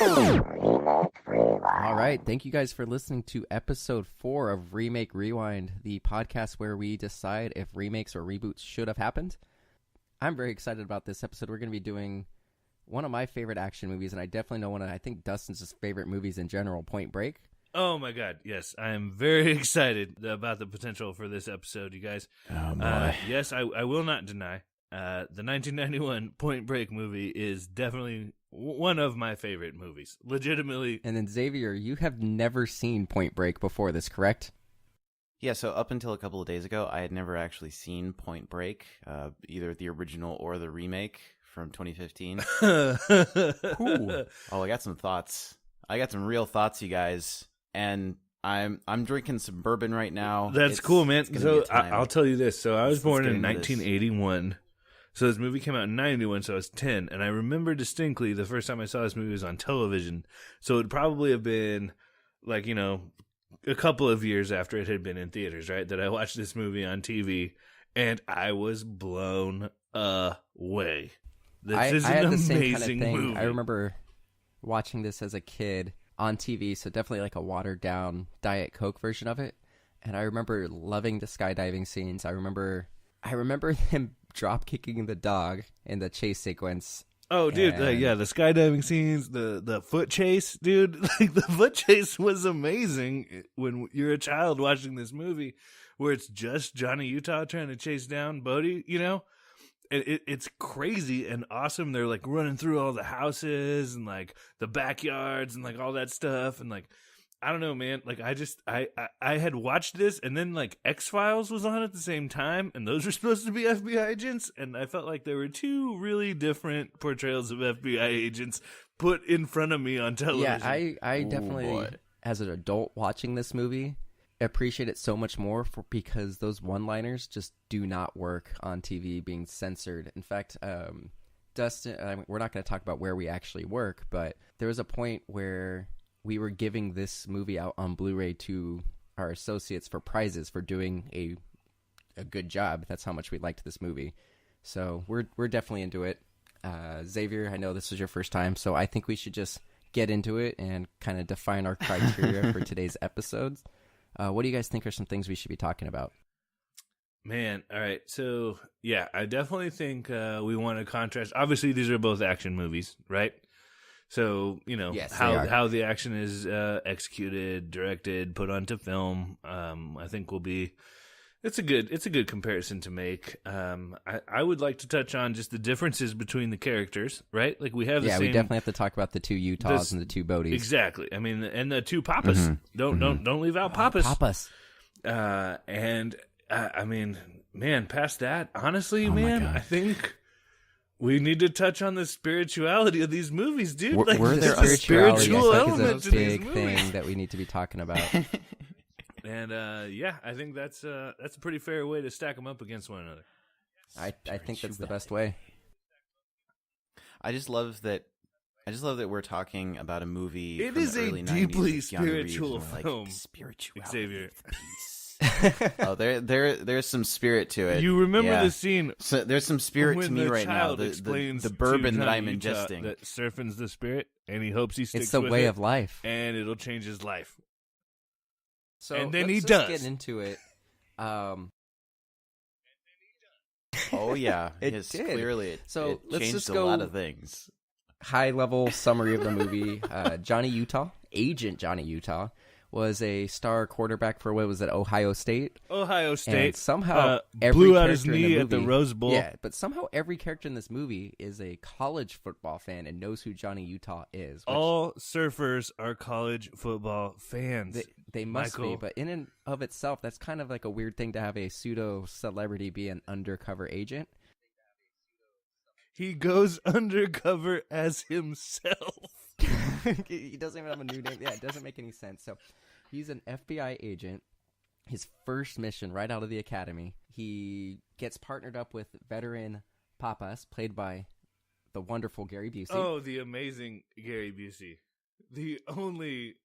All right, thank you guys for listening to episode 4 of Remake Rewind, the podcast where we decide if remakes or reboots should have happened. I'm very excited about this episode. We're going to be doing one of my favorite action movies, and I definitely know one of, I think, Dustin's favorite movies in general, Point Break. Oh my God, yes. I am very excited about the potential for this episode, you guys. Yes, I will not deny. The 1991 Point Break movie is definitely one of my favorite movies. Legitimately. And then, Xavier, you have never seen Point Break before this, correct? Yeah, so up until a couple of days ago, I had never actually seen Point Break, either the original or the remake from 2015. Oh, I got some thoughts. I got some real thoughts, you guys. And I'm drinking some bourbon right now. That's cool, man. So I'll tell you this. So I was born in 1981. So this movie came out in 91, so I was 10. And I remember distinctly the first time I saw this movie was on television. So it would probably have been, like, you know, a couple of years after it had been in theaters, right? That I watched this movie on TV, and I was blown away. This is an amazing movie. I remember watching this as a kid on TV, so definitely like a watered-down Diet Coke version of it. And I remember loving the skydiving scenes. I remember him drop-kicking the dog in the chase sequence. Oh, dude, yeah, the skydiving scenes, the foot chase, dude. Like, the foot chase was amazing when you're a child watching this movie, where it's just Johnny Utah trying to chase down Bodie, you know? And it's crazy and awesome. They're, like, running through all the houses and, like, the backyards and, like, all that stuff. And, like, I don't know, man. Like, I had watched this, and then, like, X-Files was on at the same time, and those were supposed to be FBI agents, and I felt like there were two really different portrayals of FBI agents put in front of me on television. Yeah, I definitely, as an adult watching this movie, appreciate it so much more because those one-liners just do not work on TV being censored. In fact, Dustin, we're not going to talk about where we actually work, but there was a point where we were giving this movie out on Blu-ray to our associates for prizes for doing a good job. That's how much we liked this movie. So we're definitely into it. Xavier, I know this is your first time, so I think we should just get into it and kind of define our criteria for today's episodes. What do you guys think are some things we should be talking about? Man, all right. So, yeah, I definitely think we want to contrast. Obviously, these are both action movies, right? So, you know, yes, how the action is executed, directed, put onto film, I think will be it's a good comparison to make. I would like to touch on just the differences between the characters, right? Like we have the same, we definitely have to talk about the two Utahs and the two Bodies. Exactly. I mean, and the two Papas. Don't leave out Papas. Papas. And I mean, man, past that, honestly, man, I think we need to touch on the spirituality of these movies, dude. Like, were there a spiritual element is a to these big movies thing that we need to be talking about. And yeah, I think that's a pretty fair way to stack them up against one another. I think that's the best way. I just love that we're talking about a movie. It from is the early a deeply 90s with Keanu Reeves, spiritual and film. like, spirituality, Xavier. peace. Oh, there's some spirit to it. You remember the scene? So there's some spirit to me right now. The bourbon that I'm Utah ingesting. that surfing's the spirit, and he hopes he sticks. It's the with way it, of life, and it'll change his life. So and then let's he just does get into it. Oh yeah, it yes, did. Clearly, So it let's changed just a go lot of things. High level summary of the movie. Johnny Utah, Agent Johnny Utah, was a star quarterback for what was it, Ohio State? Ohio State. And somehow blew out his knee at the Rose Bowl. Yeah, but somehow every character in this movie is a college football fan and knows who Johnny Utah is. All surfers are college football fans. They must be, but in and of itself, that's kind of like a weird thing to have a pseudo-celebrity be an undercover agent. He goes undercover as himself. He doesn't even have a new name. Yeah, it doesn't make any sense. So he's an FBI agent. His first mission right out of the academy, he gets partnered up with veteran Papas, played by the wonderful Gary Busey. Oh, the amazing Gary Busey. The only...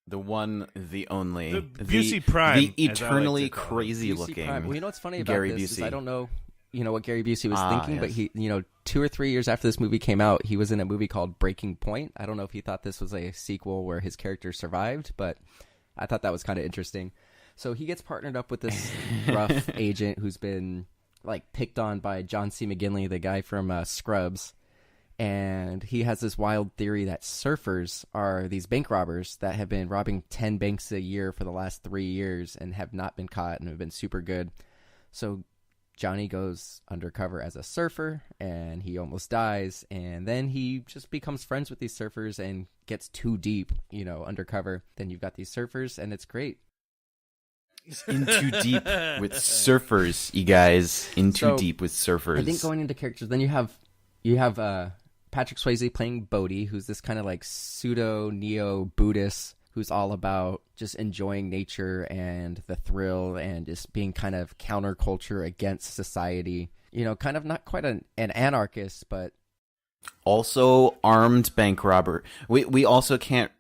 The one, the only. The Busey Prime. The eternally crazy Busey looking Prime. Well, you know what's funny about Gary this Busey. is I don't know what Gary Busey was thinking, but yes. he, 2 or 3 years after this movie came out, he was in a movie called Breaking Point. I don't know if he thought this was a sequel where his character survived, but I thought that was kind of interesting. So he gets partnered up with this rough agent who's been like picked on by John C. McGinley, the guy from Scrubs. And he has this wild theory that surfers are these bank robbers that have been robbing 10 banks a year for the last 3 years and have not been caught and have been super good. So Johnny goes undercover as a surfer and he almost dies. And then he just becomes friends with these surfers and gets too deep, undercover. Then you've got these surfers and it's great. In too deep with surfers, you guys. In too deep with surfers. I think going into characters, then you have Patrick Swayze playing Bodhi, who's this kind of like pseudo neo Buddhist who's all about just enjoying nature and the thrill and just being kind of counterculture against society. Kind of not quite an anarchist, but also armed bank robber. We also can't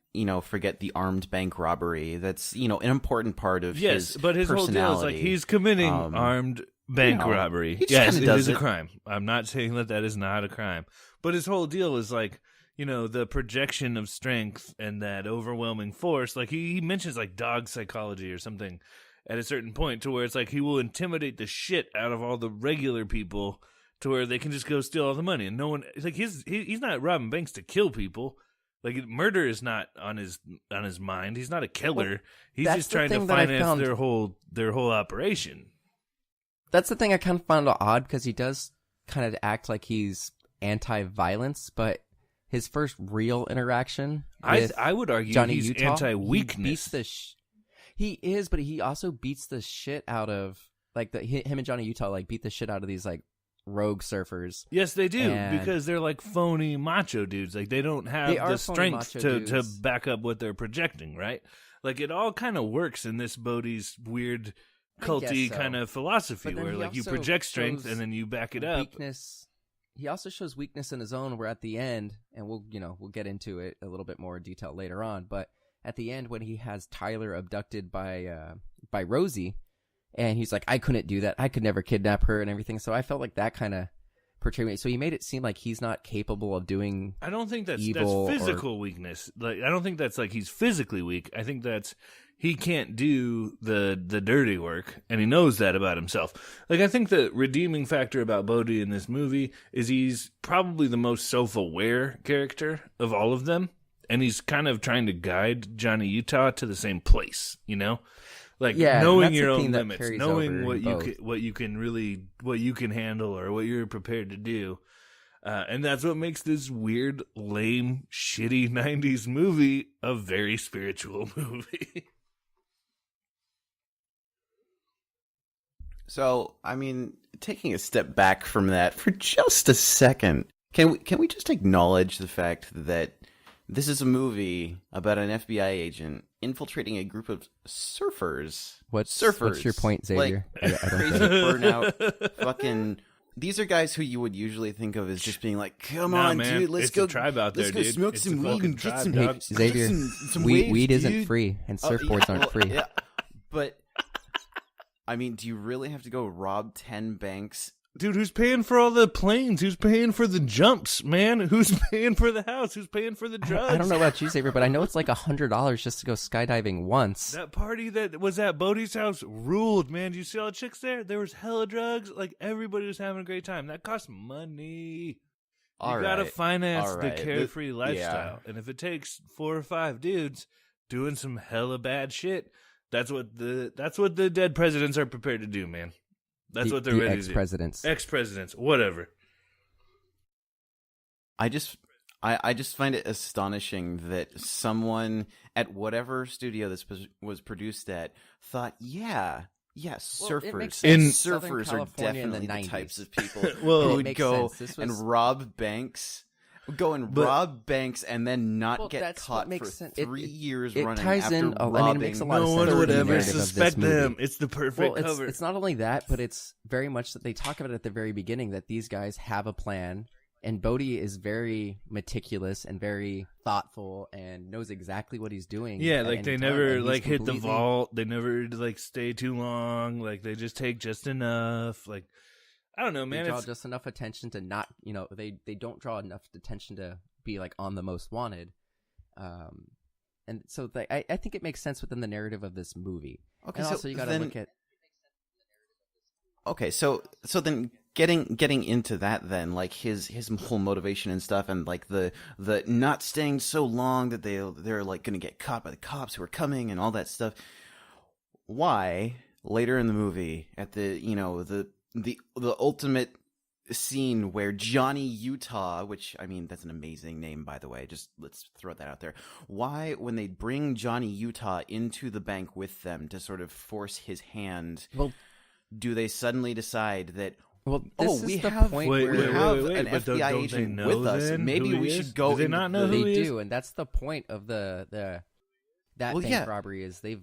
forget the armed bank robbery. That's an important part of his but his whole deal is like he's committing armed bank robbery. Yes, it is a crime. I'm not saying that is not a crime. But his whole deal is like, the projection of strength and that overwhelming force. Like he mentions like dog psychology or something at a certain point to where it's like he will intimidate the shit out of all the regular people to where they can just go steal all the money. And no one, like he's not robbing banks to kill people. Like murder is not on his mind. He's not a killer. Well, he's just trying to finance their whole operation. That's the thing I kind of found odd because he does kind of act like he's anti-violence, but his first real interaction with I would argue Johnny he's Utah, anti-weakness. He is, but he also beats the shit out of like him and Johnny Utah like beat the shit out of these like rogue surfers. Yes, they do, because they're like phony macho dudes. Like they don't have the strength to back up what they're projecting, right? Like it all kind of works in this Bodhi's weird culty kind of philosophy where like you project strength and then you back it up. Weakness. He also shows weakness in his own where at the end, and we'll get into it a little bit more detail later on, but at the end when he has Tyler abducted by Rosie, and he's like, I couldn't do that. I could never kidnap her and everything. So I felt like that kind of portrayed me. So he made it seem like he's not capable of doing I don't think that's physical weakness. Like I don't think that's like he's physically weak. I think that's he can't do the dirty work, and he knows that about himself. Like I think the redeeming factor about Bodhi in this movie is he's probably the most self-aware character of all of them, and he's kind of trying to guide Johnny Utah to the same place, Like knowing your own limits, knowing what you can handle or what you're prepared to do, and that's what makes this weird, lame, shitty '90s movie a very spiritual movie. So, I mean, taking a step back from that for just a second, can we just acknowledge the fact that this is a movie about an FBI agent infiltrating a group of surfers? What's your point, Xavier? Like, crazy burnout, fucking. These are guys who you would usually think of as just being like, "Come on, man, dude, let's go tribe out there, let's go dude. smoke It's some weed and get some Hey, Xavier, some weed waves, isn't dude. free, and surfboards aren't free. Yeah, but I mean, do you really have to go rob 10 banks? Dude, who's paying for all the planes? Who's paying for the jumps, man? Who's paying for the house? Who's paying for the drugs? I don't know about you, Xavier, but I know it's like $100 just to go skydiving once. That party that was at Bodhi's house ruled, man. Do you see all the chicks there? There was hella drugs. Like, everybody was having a great time. That costs money. You gotta finance the carefree lifestyle. Yeah. And if it takes 4 or 5 dudes doing some hella bad shit, that's what the dead presidents are prepared to do, man. That's what they're ready to do. Ex-presidents, whatever. I just find it astonishing that someone at whatever studio this was produced at thought, surfers. Surfers are definitely the types of people who would go and rob banks. Rob banks and then not get caught for 3 years running after robbing. It makes a lot of sense. No one would ever suspect them. It's the perfect cover. It's not only that, but it's very much that they talk about it at the very beginning that these guys have a plan, and Bodhi is very meticulous and very thoughtful and knows exactly what he's doing. Yeah, like they never like hit the vault. They never like stay too long. Like they just take just enough. Like I don't know, man. They draw just enough attention to not, they don't draw enough attention to be like on the most wanted. And so I think it makes sense within the narrative of this movie. Okay, and so also you got to look at. Okay, so then getting into that, then like his whole motivation and stuff, and like the not staying so long that they're like going to get caught by the cops who are coming and all that stuff. Why later in the movie at the ultimate scene where Johnny Utah, which I mean that's an amazing name by the way, just let's throw that out there. Why when they bring Johnny Utah into the bank with them to sort of force his hand? Well, do they suddenly decide that, we have an FBI agent with us. Maybe we should go. Do they not know who they he is? do, and that's the point of that bank robbery is they've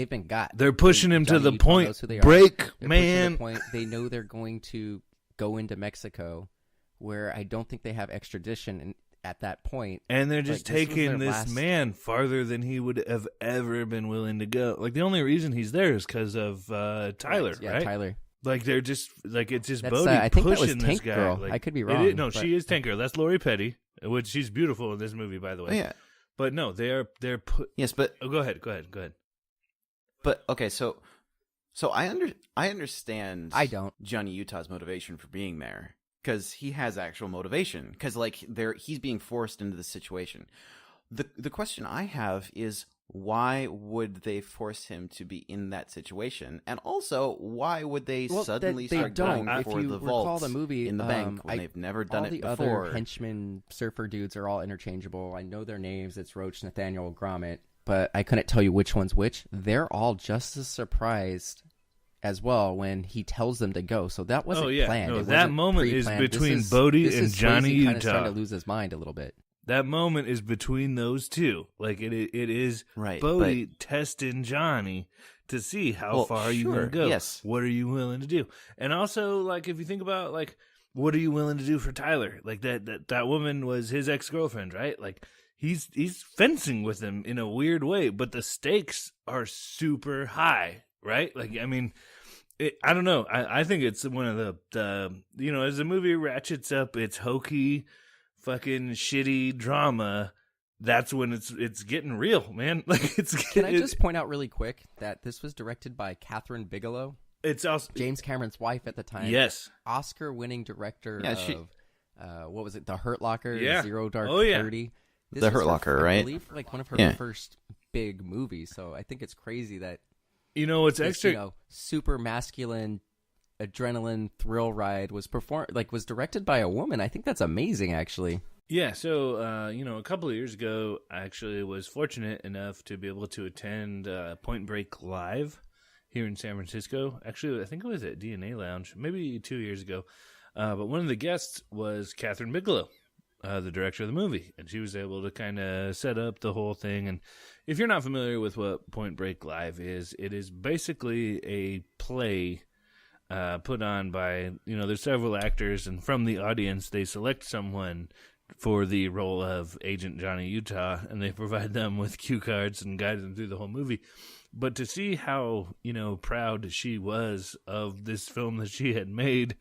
been got. They're pushing him to Johnny the Utah point. knows who they are. Break, They're man. pushing the point. They know they're going to go into Mexico, where I don't think they have extradition at that point. And they're just taking this last... man farther than he would have ever been willing to go. Like the only reason he's there is because of Tyler, Yeah, right? Tyler. Like they're just like it's just That's, Bodhi I think that was pushing this Tank guy. Girl. Like, I could be wrong. No, she is Tank Girl. That's Lori Petty, which she's beautiful in this movie, by the way. Oh, yeah. But no, they're Yes, but go ahead. But okay, so I understand. I don't. Johnny Utah's motivation for being there because he has actual motivation because like he's being forced into the situation. The question I have is why would they force him to be in that situation, and also why would they suddenly start going for the vault in the bank when they've never done it before? All the other henchmen, surfer dudes are all interchangeable. I know their names. It's Roach, Nathaniel, Gromit, but I couldn't tell you which one's which. They're all just as surprised as well when he tells them to go. So that wasn't planned. No, it that moment is between Bodhi and Johnny Utah. Kind of starting to lose his mind a little bit. That moment is between those two. Like it is right, Bodhi testing Johnny to see how far you can go. Yes. What are you willing to do? And also, like, if you think about like, what are you willing to do for Tyler? Like that woman was his ex-girlfriend, right? Like he's fencing with him in a weird way, but the stakes are super high, right? Like, I mean, I don't know. I think it's one of the as the movie ratchets up, it's hokey, fucking shitty drama. That's when it's getting real, man. Like Can I just point out really quick that this was directed by Catherine Bigelow? It's also James Cameron's wife at the time. Yes, Oscar-winning director of what was it? The Hurt Locker, Zero Dark 30. The Hurt Locker, right? I believe like one of her first big movies. So I think it's crazy that what's this, extra super masculine adrenaline thrill ride was directed by a woman. I think that's amazing, actually. Yeah, so a couple of years ago, I actually was fortunate enough to be able to attend Point Break Live here in San Francisco. Actually, I think it was at DNA Lounge, maybe 2 years ago. But one of the guests was Catherine Bigelow, the director of the movie, and she was able to kind of set up the whole thing. And if you're not familiar with what Point Break Live is, it is basically a play put on by, there's several actors, and from the audience, they select someone for the role of Agent Johnny Utah, and they provide them with cue cards and guide them through the whole movie. But to see how, proud she was of this film that she had made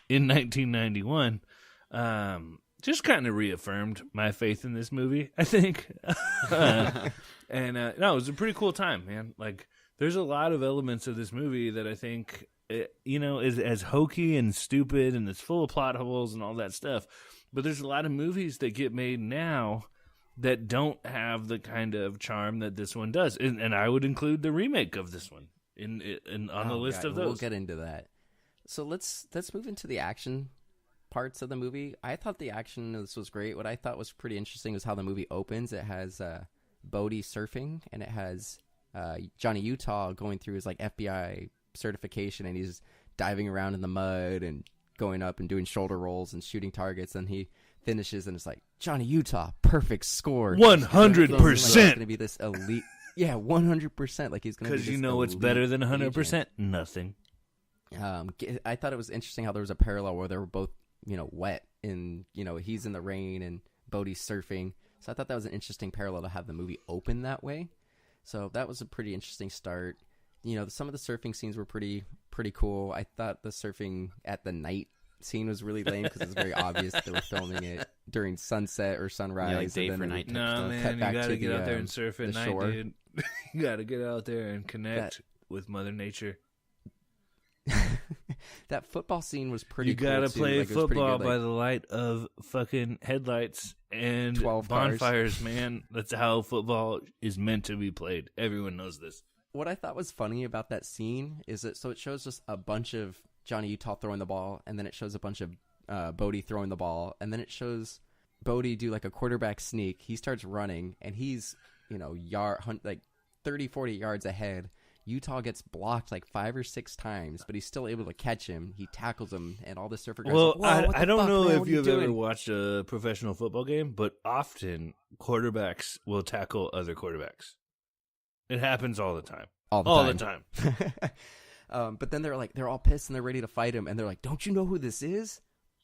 in 1991, just kind of reaffirmed my faith in this movie, I think. And it was a pretty cool time, man. Like, there's a lot of elements of this movie that I think, is as hokey and stupid, and it's full of plot holes and all that stuff. But there's a lot of movies that get made now that don't have the kind of charm that this one does, and I would include the remake of this one on the list of those. We'll get into that. So let's move into the action parts of the movie. I thought the action in this was great. What I thought was pretty interesting was how the movie opens. It has Bodhi surfing, and it has Johnny Utah going through his like FBI certification, and he's diving around in the mud and going up and doing shoulder rolls and shooting targets, and he finishes and it's like, Johnny Utah, perfect score. 100%. He's going to be this elite. Yeah, 100%. Like he's going to be because what's better than 100%? Nothing. I thought it was interesting how there was a parallel where they were both, wet, and he's in the rain and Bodhi's surfing. So I thought that was an interesting parallel to have the movie open that way. So that was a pretty interesting start. some of the surfing scenes were pretty cool. I thought the surfing at the night scene was really lame because it's very obvious that they were filming it during sunset or sunrise. Yeah, like day for night. No, man, you gotta get out there and surf at night, shore. dude. You gotta get out there and connect with Mother Nature. That football scene was pretty cool. You gotta too. play Like, it was pretty football good, by the light of fucking headlights and 12 cars. bonfires, man. That's how football is meant to be played. Everyone knows this. What I thought was funny about that scene is that it shows just a bunch of Johnny Utah throwing the ball, and then it shows a bunch of Bodie throwing the ball, and then it shows Bodie do like a quarterback sneak. He starts running, and he's 30, 40 yards ahead. Utah gets blocked like 5 or 6 times, but he's still able to catch him. He tackles him, and all the surfer guys Well, are like, I don't know if you've ever doing? watched a professional football game, but often quarterbacks will tackle other quarterbacks. It happens all the time. All the time. But then they're all pissed and they're ready to fight him, and they're like, "Don't you know who this is?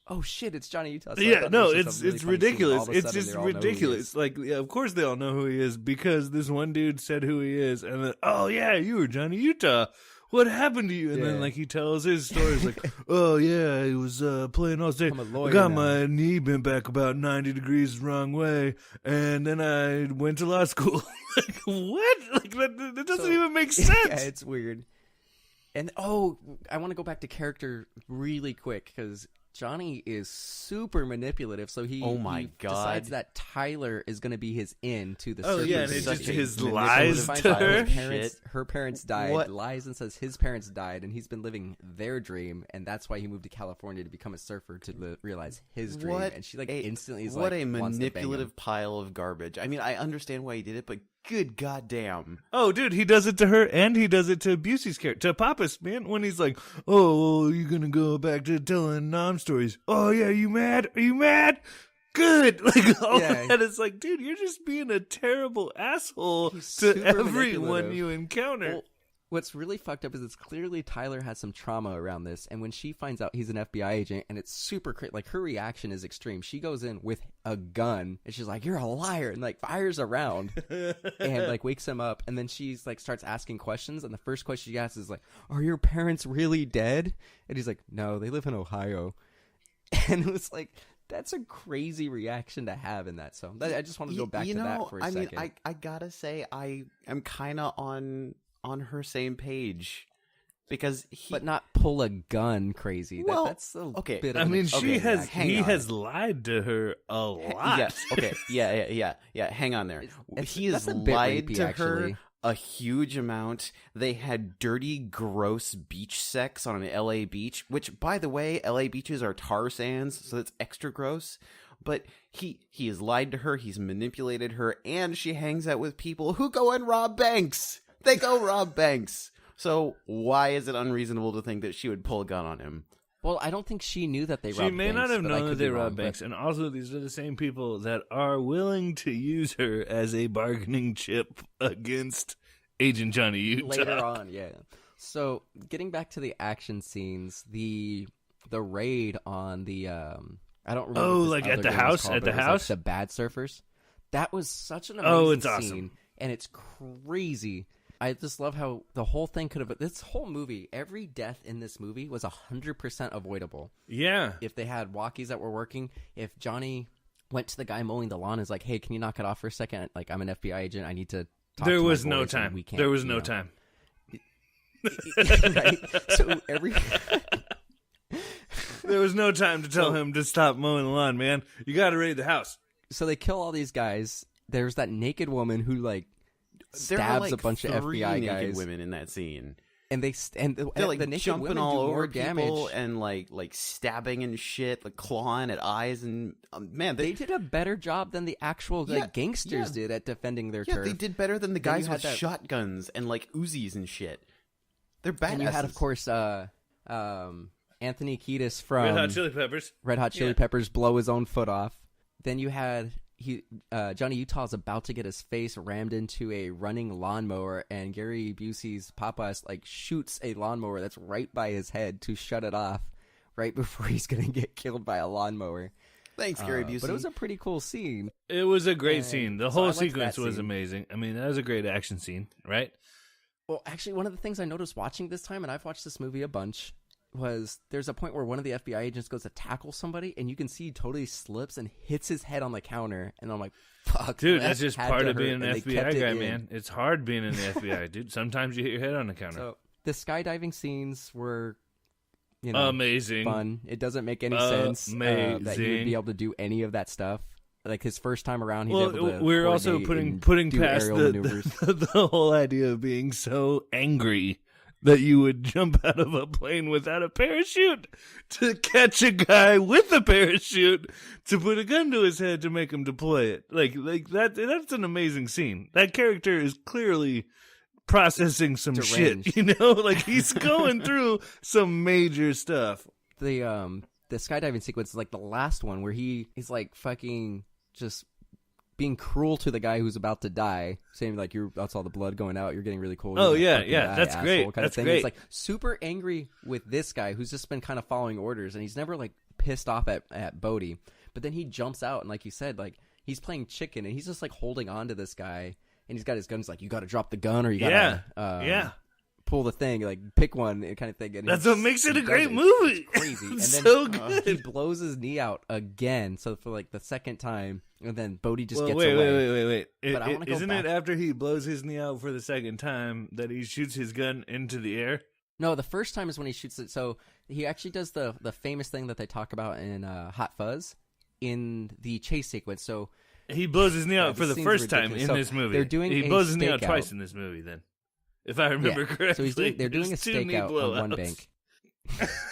Oh shit, it's Johnny Utah." So Yeah, no, it's it's ridiculous. It's just ridiculous. Like, yeah, of course they all know who he is because this one dude said who he is, and then, oh yeah, you were Johnny Utah. What happened to you? And then, like, he tells his stories, like, oh yeah, I was playing all day. I got my knee bent back about 90 degrees the wrong way, and then I went to law school. Like, what? Like, that doesn't even make sense. Yeah, it's weird. And I want to go back to character really quick because Johnny is super manipulative, so he decides that Tyler is going to be his in to the surfer. Yeah, and it's just his lies to her. Her parents died, lies and says his parents died, and he's been living their dream, and that's why he moved to California to become a surfer to realize his dream. And she instantly is what a manipulative pile of garbage. I mean, I understand why he did it, but good goddamn. Oh, dude, he does it to her, and he does it to Busey's character, to Pappas, man, when he's like, oh, you're gonna go back to telling Nom stories. Oh, yeah, you mad? Are you mad? Good. Like, all that is like, dude, you're just being a terrible asshole to everyone you encounter. Well, what's really fucked up is it's clearly Tyler has some trauma around this, and when she finds out he's an FBI agent, and it's super like, her reaction is extreme. She goes in with a gun, and she's like, "You're a liar," and like fires around, and like wakes him up, and then she's like starts asking questions, and the first question she asks is like, "Are your parents really dead?" And he's like, "No, they live in Ohio," and it was like, that's a crazy reaction to have in that. So I just want to go back to that for a second. I gotta say, I am kind of on her same page because but not pull a gun crazy. Well, that's a bit of I mean, he has lied to her a lot. Yes. Okay. Yeah. Hang on there. He has lied to her a huge amount. They had dirty, gross beach sex on an LA beach, which, by the way, LA beaches are tar sands, so that's extra gross. But he has lied to her, he's manipulated her, and she hangs out with people who go and rob banks. They go rob banks. So why is it unreasonable to think that she would pull a gun on him? Well, I don't think she knew that they robbed banks. She may not have known that they robbed banks. And also, these are the same people that are willing to use her as a bargaining chip against Agent Johnny Utah. Later on, yeah. So, getting back to the action scenes, the raid on the I don't remember. Oh, like at the house? Called, at the house? Like the Bad Surfers. That was such an amazing it's awesome. Scene, and it's crazy. I just love how the whole thing could have... This whole movie, every death in this movie was 100% avoidable. Yeah. If they had walkies that were working, if Johnny went to the guy mowing the lawn and is like, "Hey, can you knock it off for a second? Like, I'm an FBI agent. I need to talk there to was my no boys, time. We can't, there was no time. Right? So there was no time to tell him to stop mowing the lawn, man. You got to raid the house. So they kill all these guys. There's that naked woman who like stabs a bunch of FBI guys. Women in that scene, and they're like the naked jumping women all do more over damage people and like stabbing and shit, like clawing at eyes and man, they did a better job than the actual gangsters did at defending their turf. They did better than the guys with shotguns and like Uzis and shit. They're badasses. And you had, of course, Anthony Kiedis from Red Hot Chili Peppers blow his own foot off. Then you had Johnny Utah's about to get his face rammed into a running lawnmower, and Gary Busey's Pappas like shoots a lawnmower that's right by his head to shut it off right before he's gonna get killed by a lawnmower. Thanks, Gary Busey. But it was a pretty cool scene. It was a great scene. The whole sequence was amazing. I mean, that was a great action scene, right? Well, actually, one of the things I noticed watching this time, and I've watched this movie a bunch, was there's a point where one of the FBI agents goes to tackle somebody, and you can see he totally slips and hits his head on the counter. And I'm like, fuck. Dude, that's just part of being an FBI guy, in. man. It's hard being in the FBI, dude. Sometimes you hit your head on the counter. So the skydiving scenes were, you know, amazing, fun. It doesn't make any sense that he would be able to do any of that stuff. Like his first time around, he's able to. We're also putting past the whole idea of being so angry that you would jump out of a plane without a parachute to catch a guy with a parachute to put a gun to his head to make him deploy it. Like that. That's an amazing scene. That character is clearly processing some deranged shit. You know, like he's going through some major stuff. The skydiving sequence is like the last one where he is like fucking just being cruel to the guy who's about to die, saying like, that's all the blood going out, you're getting really cool. Oh, like, yeah, that's great. That's great. It's like super angry with this guy who's just been kind of following orders, and he's never like pissed off at Bodhi. But then he jumps out, and like you said, like he's playing chicken, and he's just like holding on to this guy, and he's got his gun. He's like, you got to drop the gun, or you got to pull the thing, like pick one kind of thing. And that's what makes it a great movie. It's crazy. And then so good. He blows his knee out again. So for like the second time, and then Bodhi just gets away. Wait. But I want to Isn't it after he blows his knee out for the second time that he shoots his gun into the air? No, the first time is when he shoots it. So he actually does the famous thing that they talk about in Hot Fuzz in the chase sequence. So he blows his knee out for the first time in this movie. He blows his knee out twice in this movie then. If I remember correctly. So they're doing a stakeout on one bank.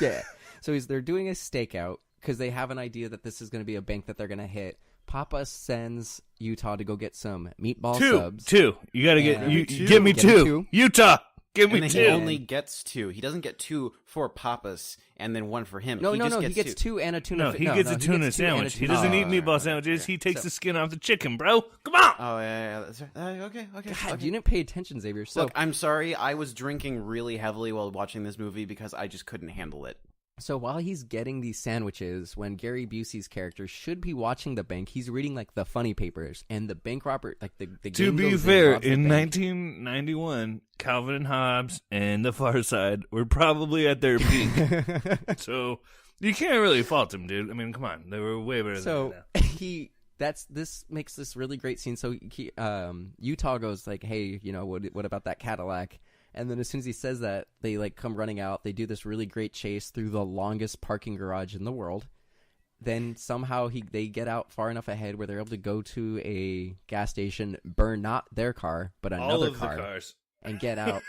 Yeah. So they're doing a stakeout because they have an idea that this is going to be a bank that they're going to hit. Papa sends Utah to go get some meatball subs. Two. You got to give me two. Utah, give me two. He only gets two. He doesn't get two for Papas and then one for him. No. He gets two and a tuna. No, he gets a tuna sandwich. He doesn't eat meatball sandwiches. He takes the skin off the chicken, bro. Come on. Oh, yeah. That's right. Okay. God, you didn't pay attention, Xavier. So, look, I'm sorry. I was drinking really heavily while watching this movie because I just couldn't handle it. So while he's getting these sandwiches, when Gary Busey's character should be watching the bank, he's reading like the funny papers and the bank robber, like the to be fair, in 1991, Calvin and Hobbes and The Far Side were probably at their peak. So you can't really fault him, dude. I mean, come on, they were way better than that now. This makes this really great scene. So Utah goes like, "Hey, you know what about that Cadillac?" And then as soon as he says that, they like come running out. They do this really great chase through the longest parking garage in the world. Then somehow they get out far enough ahead where they're able to go to a gas station, burn not their car, but another car, the cars, and get out.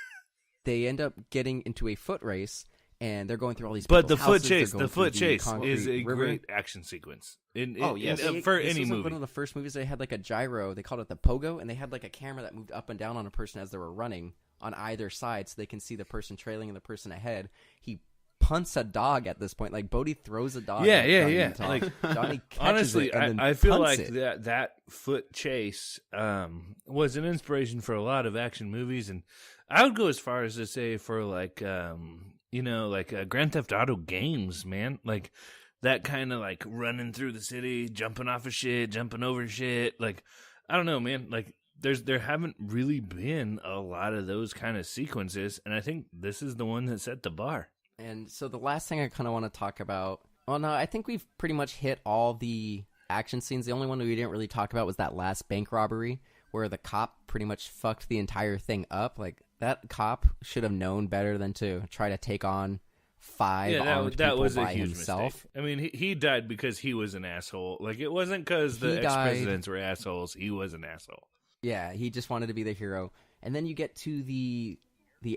They end up getting into a foot race, and they're going through all these. But the houses. foot chase is a great action sequence. For any movie. One of the first movies, they had like a gyro. They called it the pogo, and they had like a camera that moved up and down on a person as they were running on either side, so they can see the person trailing and the person ahead. He punts a dog at this point. Like Bodhi throws a dog. Yeah. Like Johnny catches honestly, it and then I feel punts like it. that foot chase was an inspiration for a lot of action movies, and I would go as far as to say for like Grand Theft Auto games, man. Like that kind of like running through the city, jumping off of shit, jumping over shit. Like I don't know, man. Like there haven't really been a lot of those kind of sequences, and I think this is the one that set the bar. And so the last thing I kind of want to talk about, well, no, I think we've pretty much hit all the action scenes. The only one we didn't really talk about was that last bank robbery where the cop pretty much fucked the entire thing up. Like that cop should have known better than to try to take on five armed people by himself. Mistake. I mean, he died because he was an asshole. Like it wasn't because the ex-presidents were assholes. He was an asshole. Yeah, he just wanted to be the hero. And then you get to the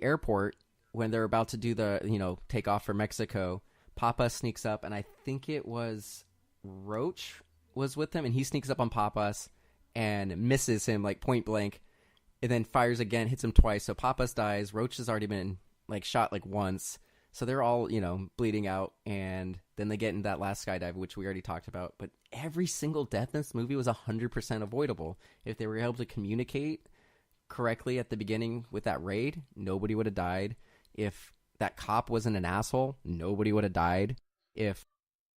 airport when they're about to do the, take off for Mexico. Papa sneaks up, and I think it was Roach was with him, and he sneaks up on Papas and misses him, like, point blank, and then fires again, hits him twice. So Papas dies. Roach has already been, like, shot, like, once. So they're all, bleeding out, and then they get in that last skydive, which we already talked about. But every single death in this movie was 100% avoidable. If they were able to communicate correctly at the beginning with that raid, nobody would have died. If that cop wasn't an asshole, nobody would have died. If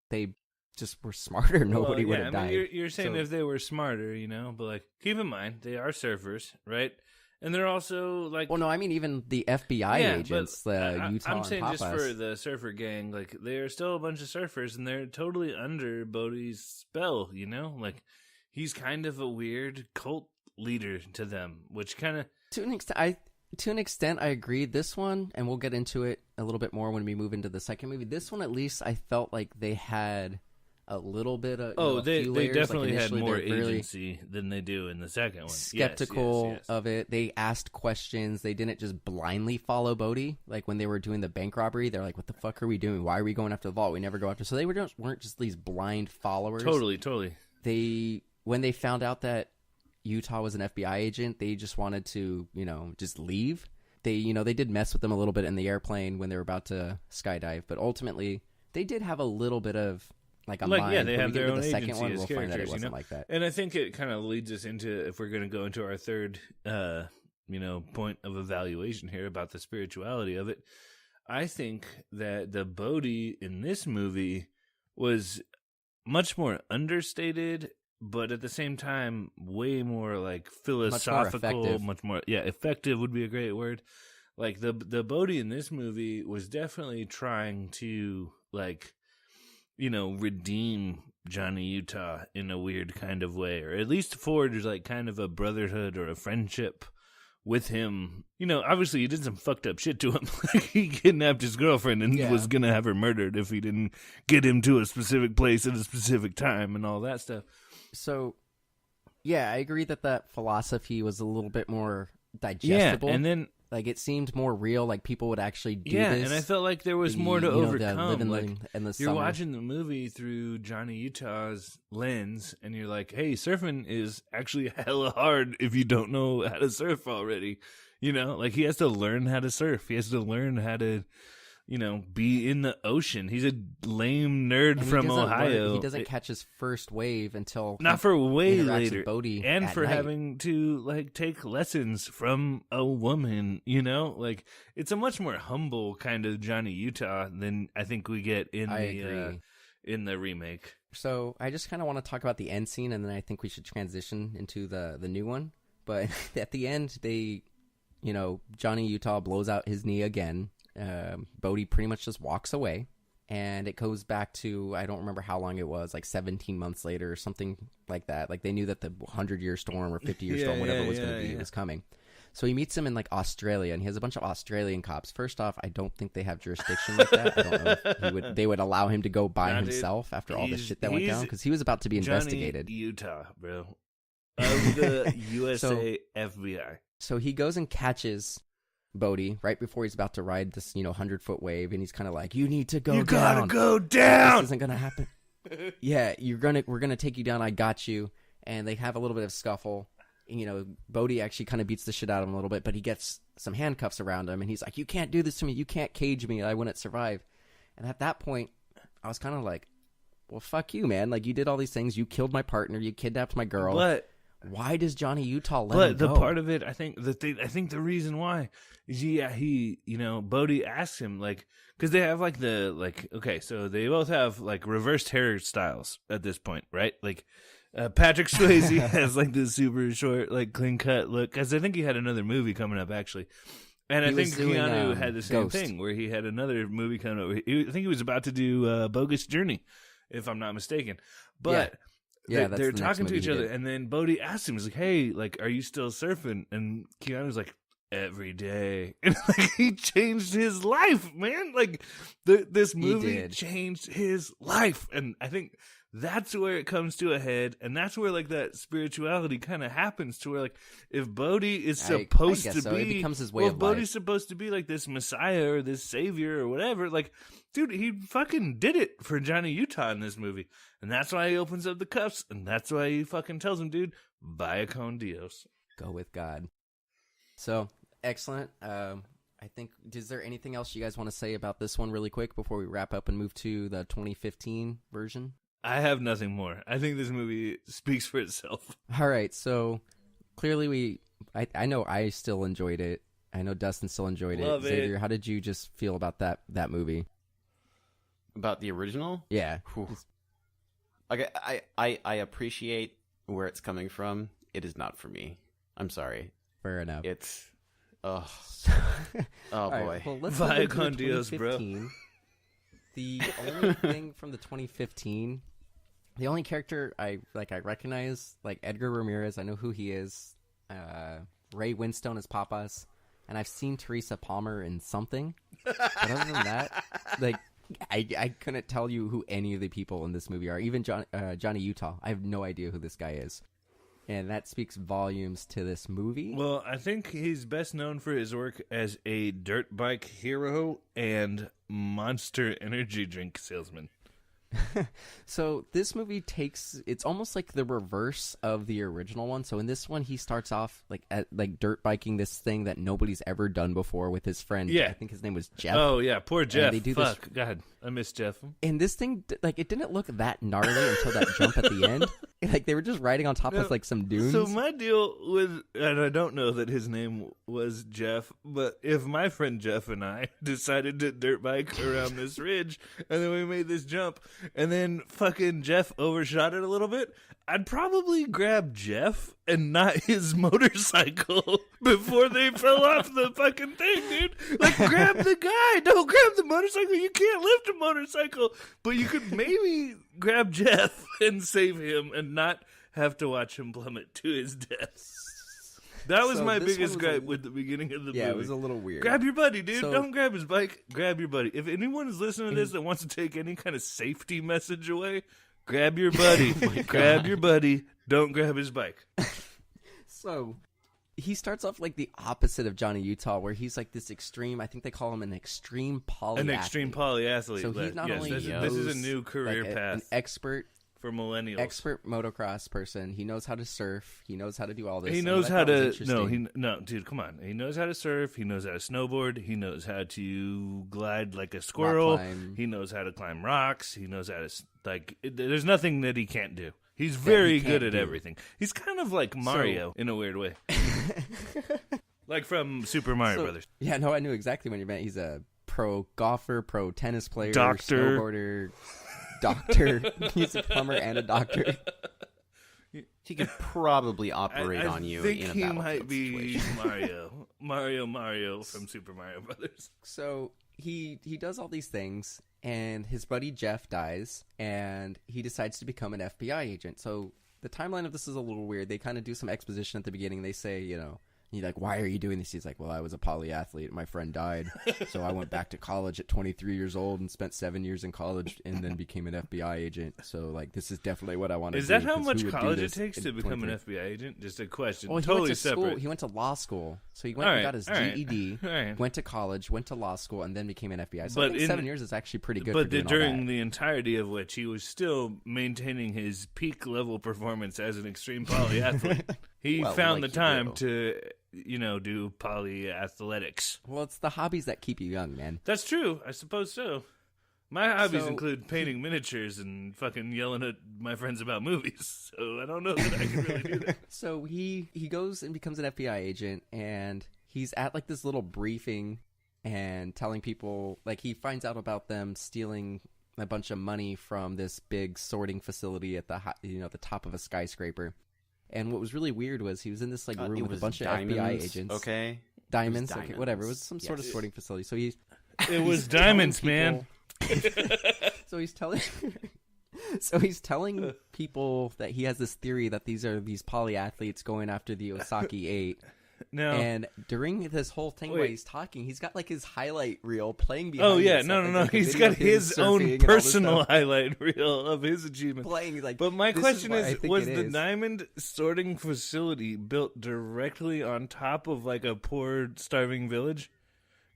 they just were smarter, nobody would have died. You're saying if they were smarter, but like, keep in mind, they are surfers, right? And they're also like, well, no, I mean even the FBI agents, Utah I'm saying and just Papas. for the surfer gang, like they're still a bunch of surfers, and they're totally under Bodhi's spell. You know, like he's kind of a weird cult leader to them, which kind of to an extent, I agree. This one, and we'll get into it a little bit more when we move into the second movie. This one, at least, I felt like they had a little bit of they layers. definitely like had more really agency than they do in the second one. Skeptical Yes. of it. They asked questions. They didn't just blindly follow Bodhi. Like when they were doing the bank robbery, they're like, "What the fuck are we doing? Why are we going after the vault? We never go after." So they weren't just these blind followers. Totally. When they found out that Utah was an FBI agent, they just wanted to, just leave. They did mess with them a little bit in the airplane when they were about to skydive, but ultimately they did have a little bit of like a mind. Yeah, they when have we get their into own the second agency one, as we'll find that it characters, wasn't like that. And I think it kind of leads us into, if we're going to go into our third, point of evaluation here about the spirituality of it. I think that the Bodhi in this movie was much more understated, but at the same time, way more like philosophical, much more effective would be a great word. Like the Bodhi in this movie was definitely trying to redeem Johnny Utah in a weird kind of way, or at least forge like kind of a brotherhood or a friendship with him. Obviously he did some fucked up shit to him. Like he kidnapped his girlfriend and was gonna have her murdered if he didn't get him to a specific place at a specific time and all that stuff. So, yeah, I agree that philosophy was a little bit more digestible. Yeah, and then it seemed more real. Like people would actually do this. Yeah, and I felt like there was more to overcome. You're summer. Watching the movie through Johnny Utah's lens, and you're like, "Hey, surfing is actually hella hard if you don't know how to surf already." He has to learn how to surf. He has to learn how to, be in the ocean. He's a lame nerd from Ohio. He doesn't catch his first wave until not for way later, Bodhi and for night. having to take lessons from a woman. It's a much more humble kind of Johnny Utah than I think we get in the remake. So I just kind of want to talk about the end scene, and then I think we should transition into the new one. But at the end, Johnny Utah blows out his knee again. Bodhi pretty much just walks away, and it goes back to, I don't remember how long it was, like 17 months later or something like that. Like they knew that the 100-year storm or 50-year storm, whatever it was going to be, was coming. So he meets him in Australia, and he has a bunch of Australian cops. First off, I don't think they have jurisdiction like that. I don't know if they would allow him to go by himself after all the shit that went down, because he was about to be investigated. Johnny Utah, bro, of the USA FBI. So he goes and catches Bodhi right before he's about to ride this 100-foot wave, and he's kind of like, "You need to go down. You gotta go down. This isn't gonna happen." Yeah, we're gonna take you down. I got you. And they have a little bit of scuffle. Bodhi actually kind of beats the shit out of him a little bit, but he gets some handcuffs around him, and he's like, "You can't do this to me. You can't cage me. I wouldn't survive." And at that point, I was kind of like, "Well, fuck you, man. Like, you did all these things. You killed my partner. You kidnapped my girl. But why does Johnny Utah let him go?" But the part of it, I think the reason why is Bodhi asks him, because they have okay, so they both have reversed hairstyles at this point, right? Patrick Swayze has this super short, clean cut look, because I think he had another movie coming up actually, and I think Keanu had the same thing where he had another movie coming up. I think he was about to do Bogus Journey, if I'm not mistaken, but. Yeah. They're talking to each other, and then Bodhi asks him, he's like, "Hey, are you still surfing?" And Keanu's like, "Every day." And he changed his life, man. This movie changed his life, and I think that's where it comes to a head, and that's where that spirituality kind of happens, to where if Bodhi is supposed to be, it becomes his way of life. Bodhi's supposed to be this Messiah or this Savior or whatever, dude, he fucking did it for Johnny Utah in this movie. And that's why he opens up the cuffs, and that's why he fucking tells him, dude, vaya con Dios. Go with God. So, excellent. I think, is there anything else you guys want to say about this one really quick before we wrap up and move to the 2015 version? I have nothing more. I think this movie speaks for itself. All right, so clearly I know I still enjoyed it. I know Dustin still enjoyed it. Xavier, how did you just feel about that movie? About the original? Yeah. I appreciate where it's coming from. It is not for me. I'm sorry. Fair enough. It's oh All boy. right, well, let's Vaya move con into Dios, bro. 2015. The only thing from the 2015, the only character I recognize, like Edgar Ramirez, I know who he is. Ray Winstone as Papas, and I've seen Teresa Palmer in something. But other than that, like I couldn't tell you who any of the people in this movie are. Even Johnny Utah, I have no idea who this guy is. And that speaks volumes to this movie. Well, I think he's best known for his work as a dirt bike hero and Monster energy drink salesman. So this movie it's almost like the reverse of the original one. So in this one, he starts off like dirt biking this thing that nobody's ever done before with his friend. Yeah. I think his name was Jeff. Oh, yeah, poor Jeff. They do Fuck, God, I miss Jeff. And this thing, like, it didn't look that gnarly until that jump at the end. Like, they were just riding on top of, like, some dunes. So my deal with, and I don't know that his name was Jeff, but if my friend Jeff and I decided to dirt bike around this ridge, and then we made this jump, and then fucking Jeff overshot it a little bit, I'd probably grab Jeff and not his motorcycle before they fell off the fucking thing, dude. Like, grab the guy. Don't grab the motorcycle. You can't lift a motorcycle. But you could maybe grab Jeff and save him and not have to watch him plummet to his death. That was my biggest gripe with the beginning of the movie. Yeah, it was a little weird. Grab your buddy, dude. So- Don't grab his bike. Grab your buddy. If anyone is listening to this that wants to take any kind of safety message away, grab your buddy. Grab your buddy. Don't grab his bike. So he starts off like the opposite of Johnny Utah, where he's like this extreme, I think they call him an extreme polyathlete. An extreme polyathlete. So he's not only this is a new career path an expert for millennials. Expert motocross person. He knows how to surf. He knows how to do all this. He And knows what I how thought was to. interesting- No, dude, come on. He knows how to surf. He knows how to snowboard. He knows how to glide like a squirrel. climb. He knows how to climb rocks. He knows how to there's nothing that he can't do. He's very good at everything. He's kind of like Mario in a weird way, like from Super Mario Brothers. Yeah, no, I knew exactly what you meant. He's a pro golfer, pro tennis player, Doctor. snowboarder, doctor. He's a plumber and a doctor. He could probably operate on you I think in a he battlefield might be situation. Mario from Super Mario Brothers. So he does all these things, and his buddy Jeff dies, and he decides to become an FBI agent. So the timeline of this is a little weird. They kind of do some exposition at the beginning. They say, he's like, why are you doing this? He's like, well, I was a polyathlete. My friend died. So I went back to college at 23 years old and spent 7 years in college and then became an FBI agent. So, like, this is definitely what I want to do. Is that how 'cause much who would do college it this takes in to become 23? an FBI agent? Just a question. Well, he Totally went to separate. school. He went to law school. So he went All and right, got his all right, GED, all right. went to college, went to law school, and then became an FBI. So But I think in- 7 years is actually pretty good for But doing all during that. the entirety of which he was still maintaining his peak level performance as an extreme polyathlete. He Well, found like the you time do. to, do polyathletics. Well, it's the hobbies that keep you young, man. That's true. I suppose so. My hobbies So- include painting miniatures and fucking yelling at my friends about movies. So I don't know that I can really do that. So he goes and becomes an FBI agent, and he's at like this little briefing and telling people, like, he finds out about them stealing a bunch of money from this big sorting facility at the the top of a skyscraper. And what was really weird was he was in this like room It with a was bunch of diamonds, FBI agents. Okay. Diamonds, It was okay, whatever. It was diamonds. some sort of Yes. sorting facility. So he's It was he's telling diamonds, man. people- So he's telling people that he has this theory that these are these polyathletes going after the Osaki 8. No. And during this whole thing while Wait. he's talking, he's got like his highlight reel playing behind. Oh yeah, him, no. like, a He's video got of him his surfing own and all this personal stuff highlight reel of his achievement. playing. Like, But my this question what I is, think was it the is. diamond sorting facility built directly on top of like a poor starving village?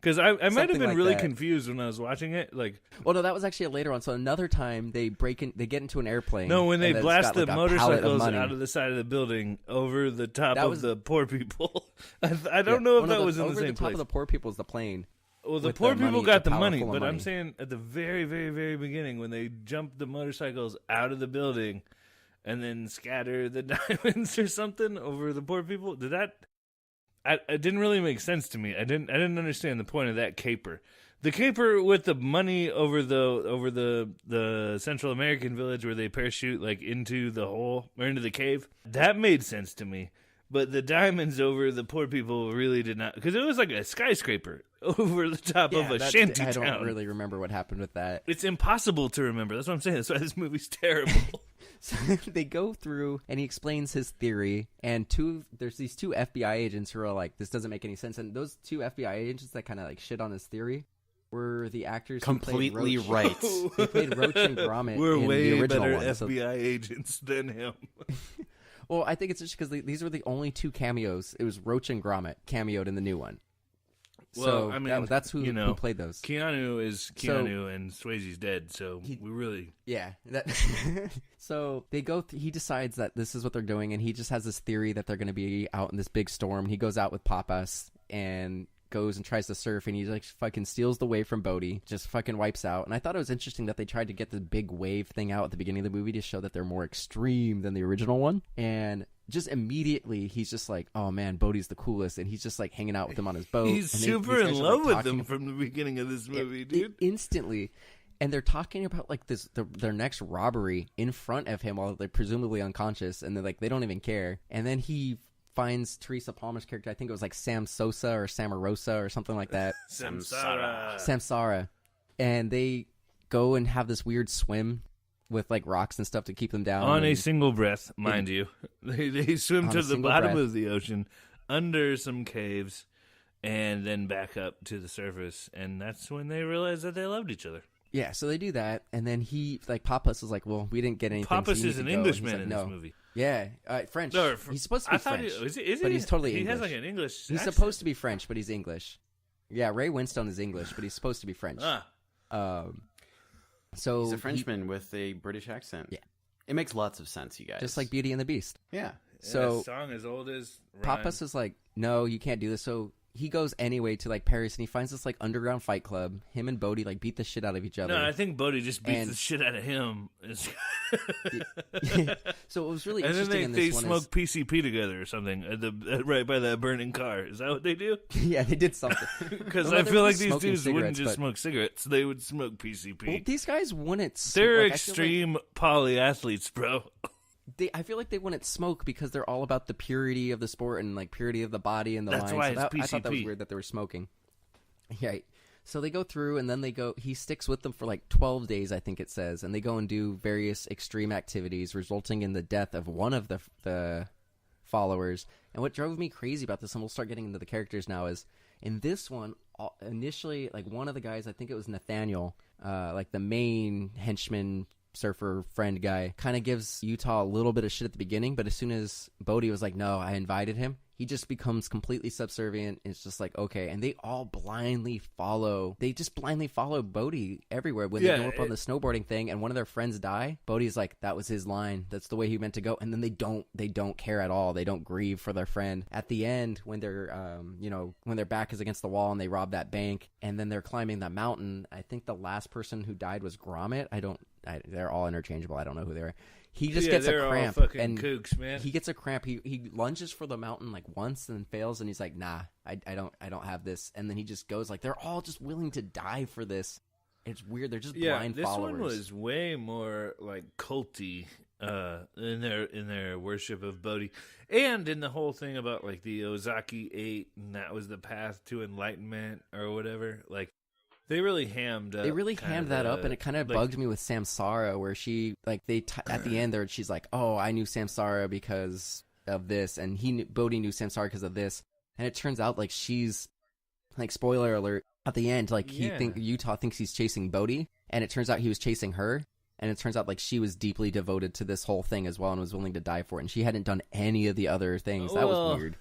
Because I might have Something been like really that. confused when I was watching it. Like, Well, no, that was actually later on. So another time they they get into an airplane. no, when they and then it's blast got, the like, a pallet motorcycles money. out of the side of the building over the top That of was- the poor people. I Yeah. don't know if Well, no, that was in the over same the top place. of the poor people's the plane. Well, the with poor the people money, got the the pallet money, full of but I'm money. saying at the very, very, very beginning when they jumped the motorcycles out of the building and then scatter the diamonds or something over the poor people, it didn't really make sense to me. I didn't understand the point of that caper. The caper with the money over the Central American village where they parachute like into the hole or into the cave, that made sense to me. But the diamonds over the poor people really did not, because it was like a skyscraper over the top of a shanty town. I don't really remember what happened with that. It's impossible to remember. That's what I'm saying. That's why this movie's terrible. So they go through, and he explains his theory, and there's these two FBI agents who are like, this doesn't make any sense. And those two FBI agents that kind of like shit on his theory were the actors completely who played right. They played Roach and Gromit We're in way the original better one. FBI agents than him. Well, I think it's just because these were the only two cameos. It was Roach and Gromit cameoed in the new one. Well, So I mean, that's who played those. Keanu is Keanu, and Swayze's dead, so we really... Yeah. So they go... he decides that this is what they're doing, and he just has this theory that they're going to be out in this big storm. He goes out with Papas and goes and tries to surf, and he like fucking steals the wave from Bodhi, just fucking wipes out. And I thought it was interesting that they tried to get the big wave thing out at the beginning of the movie to show that they're more extreme than the original one. And just immediately he's just like, oh man, Bodhi's the coolest, and he's just like hanging out with him on his boat. He's super in love with him from the beginning of this movie, dude. Instantly. And they're talking about like their next robbery in front of him while they're presumably unconscious, and they're like, they don't even care. And then he finds Teresa Palmer's character, I think it was like Sam Sosa or Samarosa or something like that. Samsara. And they go and have this weird swim with like rocks and stuff to keep them down. On a single breath, mind you. They swim to the bottom of the ocean, under some caves, and then back up to the surface. And that's when they realize that they loved each other. Yeah, so they do that, and then he, like, Papas is like, well, we didn't get anything. Papas so is an Englishman in this movie. Yeah, French. No, he's supposed to be French, is but he's totally English. He has like an English He's accent. supposed to be French, but he's English. Yeah, Ray Winstone is English, but he's supposed to be French. So he's a Frenchman with a British accent. Yeah. It makes lots of sense, you guys. Just like Beauty and the Beast. Yeah. So a song as old as rhyme. Papas is like, no, you can't do this. So he goes anyway to like Paris, and he finds this like underground fight club. Him and Bodhi like beat the shit out of each other. No, I think Bodhi just beats the shit out of him. So it was really and interesting. And then they smoke PCP together or something right by that burning car. Is that what they do? Yeah, they did something. Because I feel like these dudes wouldn't just smoke cigarettes; they would smoke PCP. Well, these guys wouldn't. They're extreme polyathletes, bro. I feel like they wouldn't smoke because they're all about the purity of the sport and like purity of the body and the That's line. why so it's PCP. I thought that was weird that they were smoking. Yeah. So they go through, and then he sticks with them for like 12 days, I think it says, and they go and do various extreme activities, resulting in the death of one of the followers. And what drove me crazy about this, and we'll start getting into the characters now, is in this one, initially, like one of the guys, I think it was Nathaniel, like the main henchman surfer friend guy, kind of gives Utah a little bit of shit at the beginning, but as soon as Bodhi was like, no, I invited him, he just becomes completely subservient. It's just like, okay. And they all blindly follow Bodhi everywhere. When they go up on the snowboarding thing and one of their friends die, Bodhi's like, that was his line. That's the way he meant to go. And then they don't care at all. They don't grieve for their friend. At the end, when they're, when their back is against the wall and they rob that bank and then they're climbing that mountain, I think the last person who died was Gromit. They're all interchangeable. I don't know who they are. He just gets a cramp, all fucking and kooks, man. he gets a cramp. He lunges for the mountain like once and then fails, and he's like, "Nah, I don't have this." And then he just goes like, they're all just willing to die for this. It's weird. They're just blind followers. This one was way more like culty in their worship of Bodhi, and in the whole thing about like the Ozaki 8, and that was the path to enlightenment or whatever. Like, they really hammed up. They really hammed that up, and it kind of bugged me with Samsara, where she, like, at the end there, she's like, "Oh, I knew Samsara because of this," and Bodhi knew Samsara because of this, and it turns out like she's, like, spoiler alert, at the end, like Utah thinks he's chasing Bodhi, and it turns out he was chasing her, and it turns out like she was deeply devoted to this whole thing as well, and was willing to die for it, and she hadn't done any of the other things. That was weird.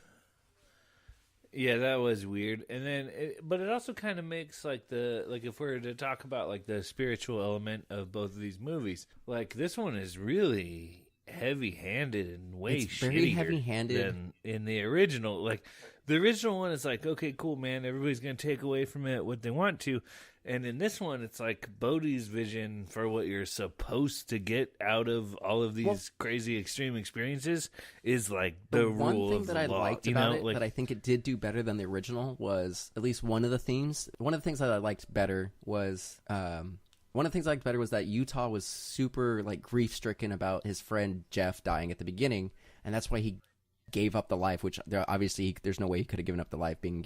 Yeah, that was weird. And then, but it also kind of makes if we were to talk about like the spiritual element of both of these movies, like this one is really heavy-handed and way shittier heavy-handed than in the original. Like the original one is like, okay, cool, man, everybody's gonna take away from it what they want to. And in this one, it's like Bodhi's vision for what you're supposed to get out of all of these crazy extreme experiences is like the rule of the law. One thing that I liked about it, that I think it did do better than the original, was at least one of the themes. One of the things that I liked better was that Utah was super like grief stricken about his friend Jeff dying at the beginning, and that's why he gave up the life, which obviously there's no way he could have given up the life being,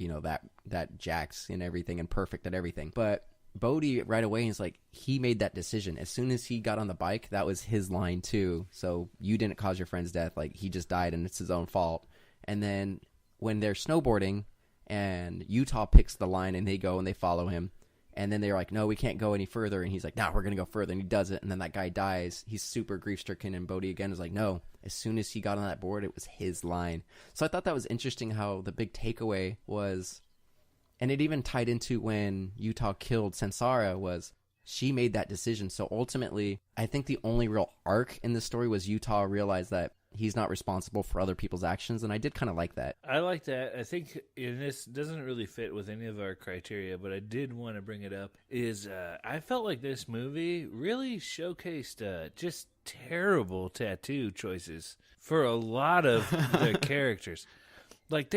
that Jax and everything and perfect at everything. But Bodhi right away is like, he made that decision. As soon as he got on the bike, that was his line too. So you didn't cause your friend's death. Like, he just died and it's his own fault. And then when they're snowboarding and Utah picks the line and they go and they follow him. And then they're like, no, we can't go any further. And he's like, no, we're going to go further. And he does it. And then that guy dies. He's super grief-stricken. And Bodhi again is like, no. As soon as he got on that board, it was his line. So I thought that was interesting how the big takeaway was, and it even tied into when Utah killed Sansara, was she made that decision. So ultimately, I think the only real arc in the story was Utah realized that he's not responsible for other people's actions, and I did kind of like that. I like that. I think this doesn't really fit with any of our criteria, but I did want to bring it up, is I felt like this movie really showcased just terrible tattoo choices for a lot of the characters. Like,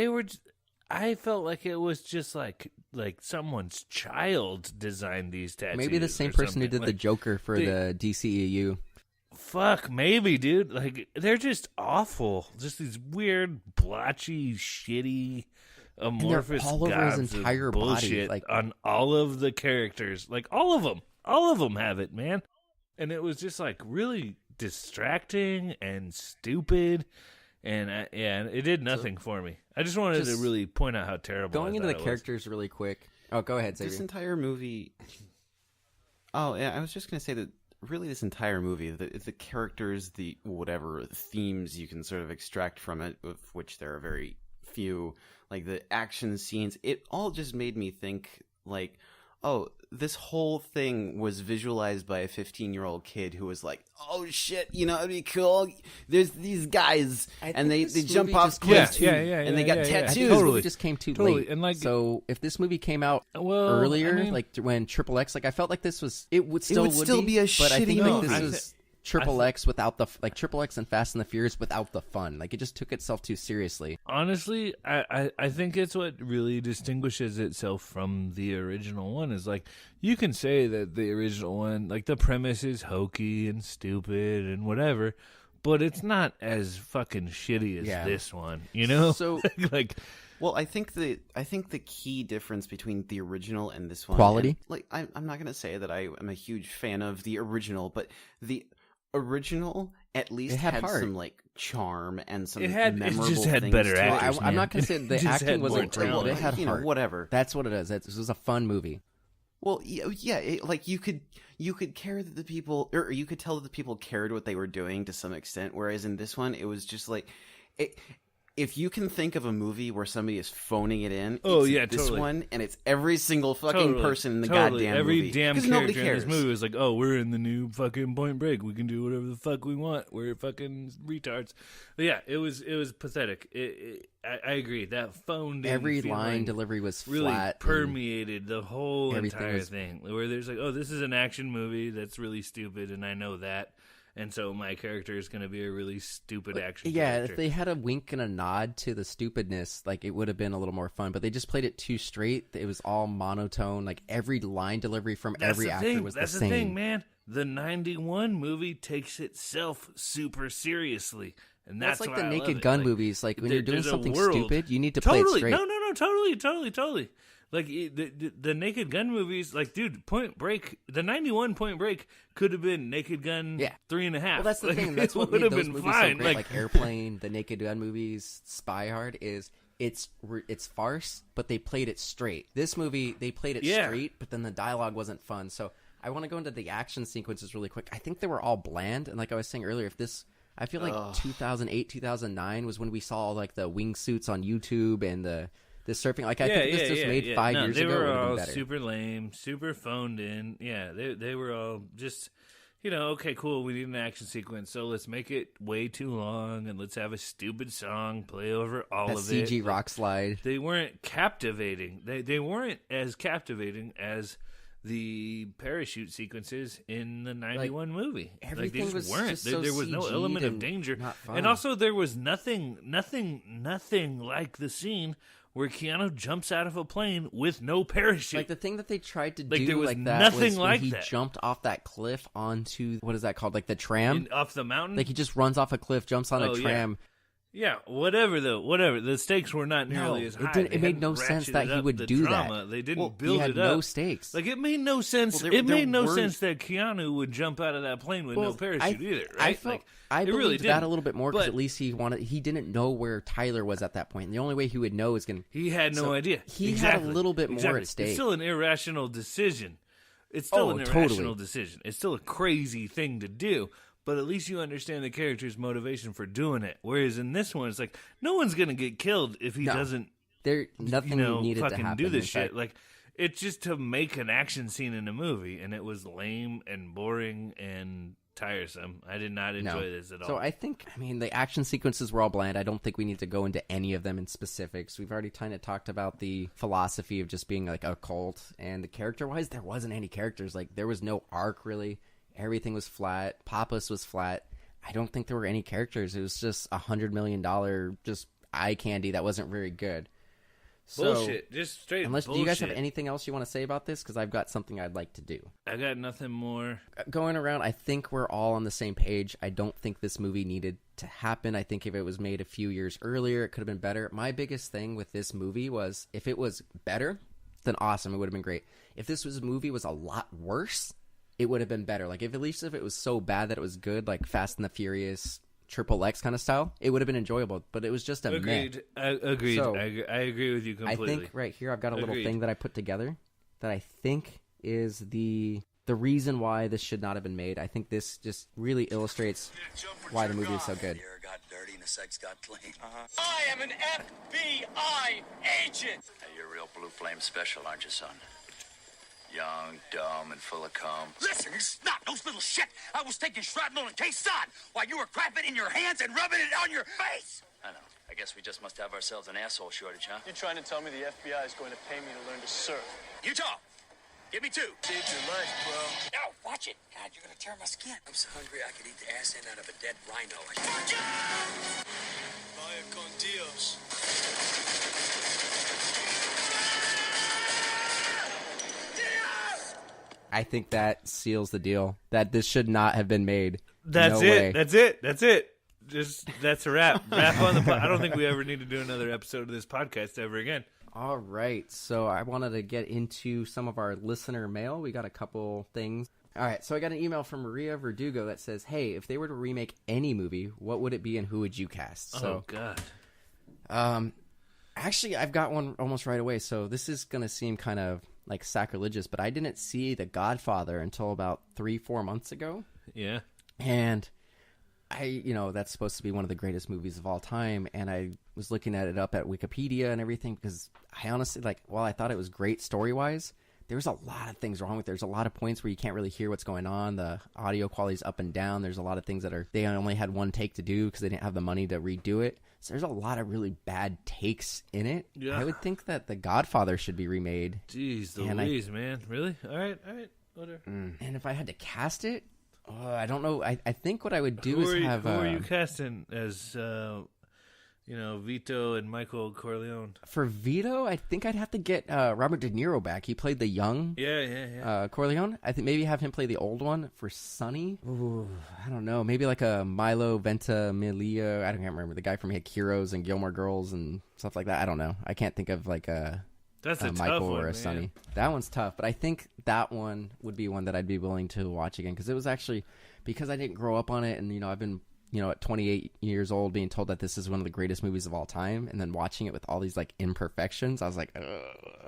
I felt like it was just like someone's child designed these tattoos. Maybe the same person who did the Joker for the DCEU. Fuck, maybe, dude. Like, they're just awful. Just these weird, blotchy, shitty, amorphous all over his entire bullshit body, like on all of the characters. Like, all of them have it, man. And it was just like really distracting and stupid. And it did nothing for me. I just wanted to really point out how terrible. Going into the characters really quick. Oh, go ahead, Xavier. This entire movie. Oh, yeah, I was just gonna say that. Really, this entire movie, the characters, the whatever themes you can sort of extract from it, of which there are very few, like the action scenes, it all just made me think, like, oh, this whole thing was visualized by a 15-year-old kid who was like, oh shit, it'd be cool. There's these guys, and they jump off cliffs, and they got tattoos. Totally. It just came too late. And like, so if this movie came out earlier, like when Triple X, like I felt like this was, it would still be a shitty but I think movie. this is Triple X without the Triple X and Fast and the Furious without the fun. Like, it just took itself too seriously. Honestly, I think it's what really distinguishes itself from the original one. Is like, you can say that the original one, like, the premise is hokey and stupid and whatever, but it's not as fucking shitty as this one, So like. Well, I think the key difference between the original and this one, quality. I'm not going to say that I am a huge fan of the original, but the original at least had some like charm and some memorable it just had things better to it. actors. I'm not going to say the acting wasn't great, but it had heart. Whatever. That's what it is. It was a fun movie. Well, yeah, like you could care that the people, or you could tell that the people cared what they were doing to some extent. Whereas in this one, it was just like, if you can think of a movie where somebody is phoning it in, it's this one, and it's every single fucking person in the goddamn every movie. Damn character in this movie is like, oh, we're in the new fucking Point Break. We can do whatever the fuck we want. We're fucking retards. But yeah, it was pathetic. I agree. That phoned in every line delivery was really flat, permeated the whole entire thing. Where there's like, oh, this is an action movie that's really stupid, and I know that. And so my character is going to be a really stupid action character. If they had a wink and a nod to the stupidness, like, it would have been a little more fun. But they just played it too straight. It was all monotone. Like, every line delivery from every actor was the same. That's the thing, man. The 91 movie takes itself super seriously. And that's like why the I Naked love Gun it. movies. Like, when you're doing something world. stupid, you need to play it straight. No, totally. Like, the Naked Gun movies, like, dude, Point Break, the 91 Point Break could have been Naked Gun 3.5. Well, that's the thing. That's what made those movies so great. Like Airplane, the Naked Gun movies, Spy Hard, is it's farce, but they played it straight. This movie, they played it straight, but then the dialogue wasn't fun. So I want to go into the action sequences really quick. I think they were all bland, and like I was saying earlier, I feel like 2008, 2009 was when we saw like the wingsuits on YouTube and the surfing. Like, I think this was made 5 years ago. They were all better. super lame, super phoned in. Yeah, they were all just, okay, cool, we need an action sequence, so let's make it way too long, and let's have a stupid song play over all of it. CG rock slide. They weren't captivating. They weren't as captivating as the parachute sequences in the 91 movie. Everything they just was weren't. just so there was no element of danger. And also there was nothing like the scene where Keanu jumps out of a plane with no parachute. Like, the thing that they tried to there do was like that nothing was like when he that. jumped off that cliff onto, what is that called? Like the tram? Off the mountain? Like, he just runs off a cliff, jumps on a tram. Yeah, whatever though, whatever. The stakes were not nearly as high. It made no sense that he would do that. They didn't build it up. No stakes. Like it made no sense. Well, it made no sense that Keanu would jump out of that plane with no parachute either. Right? I believed really that a little bit more because at least he didn't know where Tyler was at that point. And the only way he would know is he had no idea. He had a little bit more at stake. It's still an irrational decision. It's still an irrational decision. It's still a crazy thing to do. But at least you understand the character's motivation for doing it. Whereas in this one, it's like no one's gonna get killed if he doesn't. Nothing needed fucking to happen. Do this shit. Like it's just to make an action scene in a movie, and it was lame and boring and tiresome. I did not enjoy this at all. So I think, the action sequences were all bland. I don't think we need to go into any of them in specifics. We've already kind of talked about the philosophy of just being like a cult, and the character-wise, there wasn't any characters. Like there was no arc really. Everything was flat. Pappas was flat. I don't think there were any characters. It was just $100 million just eye candy that wasn't very good. Bullshit. Just straight bullshit. Do you guys have anything else you want to say about this? Because I've got something I'd like to do. I got nothing more. Going around, I think we're all on the same page. I don't think this movie needed to happen. I think if it was made a few years earlier, it could have been better. My biggest thing with this movie was if it was better, then awesome. It would have been great. If this movie was a lot worse, it would have been better. Like, if at least if it was so bad that it was good, like Fast and the Furious, XXX kind of style, it would have been enjoyable. But it was just a Agreed. Agreed. So, I agree with you completely. I think right here I've got a little thing that I put together that I think is the reason why this should not have been made. I think this just really illustrates why the movie is so good. The air got dirty and the sex got clean. I am an FBI agent! Hey, you're a real Blue Flame special, aren't you, son? Young, dumb, and full of cum. Listen, you snot-nosed little shit! I was taking shrapnel and K-Sod while you were crapping in your hands and rubbing it on your face! I know. I guess we just must have ourselves an asshole shortage, huh? You're trying to tell me the FBI is going to pay me to learn to surf? Utah, give me 2. Saved your life, bro. Now, watch it. God, you're going to tear my skin. I'm so hungry I could eat the ass end out of a dead rhino. Vaya con Dios. I think that seals the deal. That this should not have been made. That's no it. way. That's it. That's a wrap. Wrap on the. I don't think we ever need to do another episode of this podcast ever again. All right. So I wanted to get into some of our listener mail. We got a couple things. All right. So I got an email from Maria Verdugo that says, "Hey, if they were to remake any movie, what would it be and who would you cast?" Oh God. Actually, I've got one almost right away. So this is gonna seem kind of like sacrilegious, but I didn't see The Godfather until about 3-4 months ago. Yeah. And that's supposed to be one of the greatest movies of all time. And I was looking at it up at Wikipedia and everything because I honestly, while I thought it was great story-wise, there's a lot of things wrong with it. There's a lot of points where you can't really hear what's going on. The audio quality's up and down. There's a lot of things that they only had one take to do because they didn't have the money to redo it. So there's a lot of really bad takes in it. Yeah. I would think that The Godfather should be remade. Jeez Louise, man. Really? All right. Whatever. And if I had to cast it, I don't know. I think what I would do is have... Who are you casting as... Vito and Michael Corleone. For Vito, I think I'd have to get Robert De Niro back. He played the young Corleone. I think maybe have him play the old one for Sonny. Ooh, I don't know. Maybe like a Milo Ventimiglia. I don't remember. The guy from Heroes and Gilmore Girls and stuff like that. I don't know. I can't think of like a Michael or a Sonny. That one's tough, but I think that one would be one that I'd be willing to watch again because it was actually because I didn't grow up on it, and I've been at 28 years old being told that this is one of the greatest movies of all time, and then watching it with all these like imperfections, I was like, ugh.